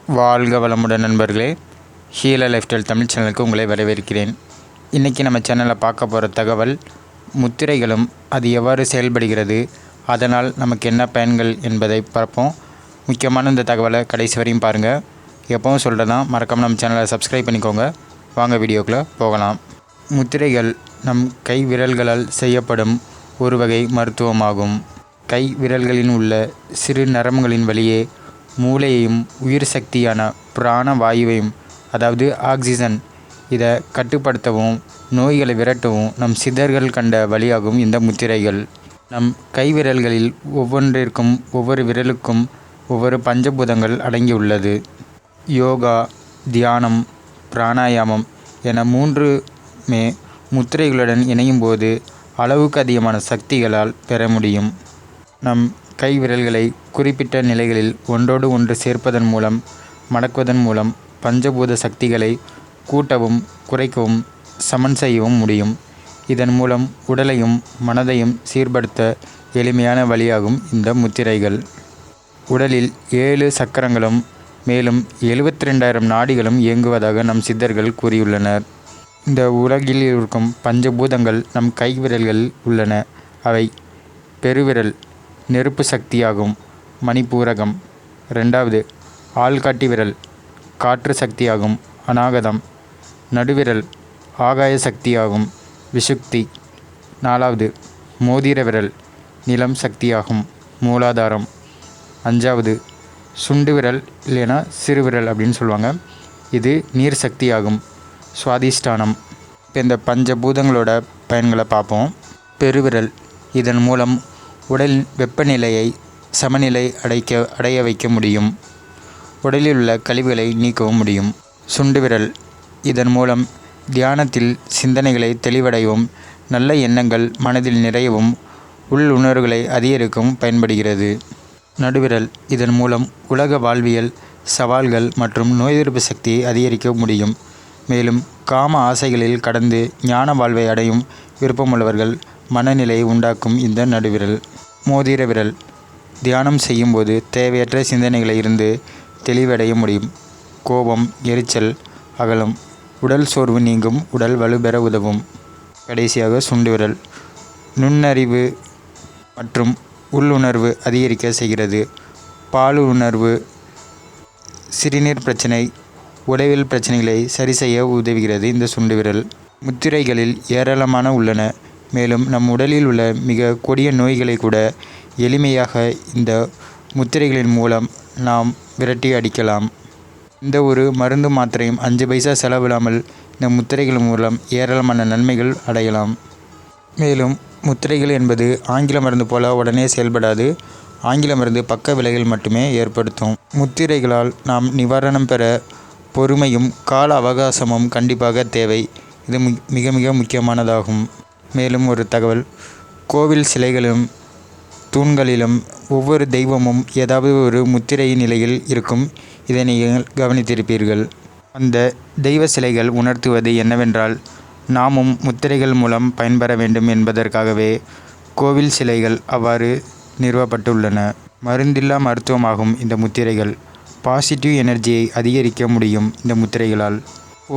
வாழ்க வளமுடன் நண்பர்களே, ஹீல லைஃப் ஸ்டைல் தமிழ் சேனலுக்கு உங்களை வரவேற்கிறேன். இன்றைக்கி நம்ம சேனலில் பார்க்க போகிற தகவல் முத்திரைகளும் அது எவ்வாறு செயல்படுகிறது, அதனால் நமக்கு என்ன பயன்கள் என்பதை பார்ப்போம். முக்கியமான இந்த தகவலை கடைசி வரையும் பாருங்கள். எப்பவும் சொல்கிறதான், மறக்காமல் நம்ம சேனலை சப்ஸ்கிரைப் பண்ணிக்கோங்க. வாங்க வீடியோக்குள்ளே போகலாம். முத்திரைகள் நம் கை விரல்களால் செய்யப்படும் ஒரு வகை மருத்துவமாகும். கை விரல்களில் உள்ள சிறு நரம்புகளின் வழியே மூளையையும் உயிர் சக்தியான பிராண வாயுவையும், அதாவது ஆக்சிஜன், இதை கட்டுப்படுத்தவும் நோய்களை விரட்டவும் நம் சித்தர்கள் கண்ட வழியாகும் இந்த முத்திரைகள். நம் கைவிரல்களில் ஒவ்வொன்றிற்கும் ஒவ்வொரு விரலுக்கும் ஒவ்வொரு பஞ்சபூதங்கள் அடங்கியுள்ளது. யோகா, தியானம், பிராணாயாமம் என மூன்றுமே முத்திரைகளுடன் இணையும் போது அளவுக்கு அதிகமான சக்திகளால் பெற முடியும். நம் கை விரல்களை குறிப்பிட்ட நிலைகளில் ஒன்றோடு ஒன்று சேர்ப்பதன் மூலம், மடக்குவதன் மூலம் பஞ்சபூத சக்திகளை கூட்டவும் குறைக்கவும் சமன் செய்யவும் முடியும். இதன் மூலம் உடலையும் மனதையும் சீர்படுத்த எளிமையான வழியாகும் இந்த முத்திரைகள். உடலில் 7 சக்கரங்களும் மேலும் 72,000 நாடிகளும் இயங்குவதாக நம் சித்தர்கள் கூறியுள்ளனர். இந்த உலகில் இருக்கும் பஞ்சபூதங்கள் நம் கை விரல்களில் உள்ளன. அவை: பெருவிரல் நெருப்பு சக்தியாகும், மணிப்பூரகம். 2வது ஆள்காட்டி விரல் காற்று சக்தியாகும், அநாகதம். நடுவிரல் ஆகாய சக்தியாகும், விசுக்தி. 4வது மோதிர விரல் நிலம் சக்தியாகும், மூலாதாரம். 5வது சுண்டு விரல், இல்லைனா சிறுவிரல் அப்படின்னு சொல்லுவாங்க. இது நீர் சக்தியாகும், சுவாதிஷ்டானம். இப்போ இந்த பஞ்சபூதங்களோட பயன்களை பார்ப்போம். பெருவிரல், இதன் மூலம் உடலின் வெப்பநிலையை சமநிலை அடைய வைக்க முடியும். உடலில் உள்ள கழிவுகளை நீக்கவும் முடியும். சுண்டு விரல், இதன் மூலம் தியானத்தில் சிந்தனைகளை தெளிவடையவும் நல்ல எண்ணங்கள் மனதில் நிறையவும் உள்ளுணர்வுகளை அதிகரிக்கவும் பயன்படுகிறது. நடுவிரல், இதன் மூலம் உலக வாழ்வியல் சவால்கள் மற்றும் நோய் எதிர்ப்பு சக்தியை அதிகரிக்க முடியும். மேலும் காம ஆசைகளில் கடந்து ஞான வாழ்வை அடையும் விருப்பமுள்ளவர்கள் மனநிலையை உண்டாக்கும் இந்த நடுவிரல். மோதிர விரல், தியானம் செய்யும்போது தேவையற்ற சிந்தனைகளை இருந்து தெளிவடைய முடியும். கோபம், எரிச்சல் அகலும், உடல் சோர்வு நீங்கும், உடல் வலுப்பெற உதவும். கடைசியாக சுண்டு விரல், நுண்ணறிவு மற்றும் உள்ளுணர்வு அதிகரிக்க செய்கிறது. பாலுணர்வு, சிறுநீர் பிரச்சனை, உடலியல் பிரச்சனைகளை சரி செய்ய உதவுகிறது இந்த சுண்டு விரல். முத்திரைகளில் ஏராளமான உள்ளன. மேலும் நம் உடலில் உள்ள மிக கொடிய நோய்களை கூட எளிமையாக இந்த முத்திரைகளின் மூலம் நாம் விரட்டி அடிக்கலாம். இந்த ஒரு மருந்து மாத்திரையும் 5 பைசா செலவில்லாமல் இந்த முத்திரைகள் மூலம் ஏராளமான நன்மைகள் அடையலாம். மேலும் முத்திரைகள் என்பது ஆங்கில மருந்து போல உடனே செயல்படாது. ஆங்கில மருந்து பக்க விளைவுகள் மட்டுமே ஏற்படுத்தும். முத்திரைகளால் நாம் நிவாரணம் பெற பொறுமையும் கால அவகாசமும் கண்டிப்பாக தேவை. இது மிக மிக முக்கியமானதாகும். மேலும் ஒரு தகவல்: கோவில் சிலைகளிலும் தூண்களிலும் ஒவ்வொரு தெய்வமும் ஏதாவது ஒரு முத்திரை நிலையில் இருக்கும். இதை நீங்கள் கவனித்திருப்பீர்கள். அந்த தெய்வ சிலைகள் உணர்த்துவது என்னவென்றால், நாமும் முத்திரைகள் மூலம் பயன்பெற வேண்டும் என்பதற்காகவே கோவில் சிலைகள் அவ்வாறு நிறுவப்பட்டுள்ளன. மருந்தில்லா மருத்துவமாகும் இந்த முத்திரைகள். பாசிட்டிவ் எனர்ஜியை அதிகரிக்க முடியும் இந்த முத்திரைகளால்.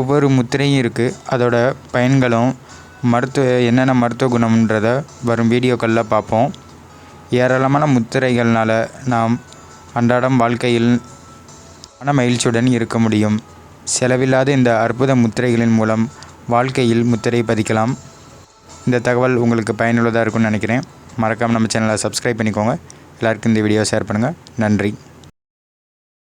ஒவ்வொரு முத்திரையும் இருக்குது, அதோட பயன்களும் என்னென்ன மருத்துவ குணம்ன்றதை வரும் வீடியோக்களில் பார்ப்போம். ஏராளமான முத்திரைகள்னால் நாம் அன்றாடம் வாழ்க்கையில் மன மகிழ்ச்சியுடன் இருக்க முடியும். செலவில்லாத இந்த அற்புத முத்திரைகளின் மூலம் வாழ்க்கையில் முத்திரை பதிக்கலாம். இந்த தகவல் உங்களுக்கு பயனுள்ளதாக இருக்கும்னு நினைக்கிறேன். மறக்காமல் நம்ம சேனலை சப்ஸ்கிரைப் பண்ணிக்கோங்க. எல்லாருக்கும் இந்த வீடியோ ஷேர் பண்ணுங்கள். நன்றி.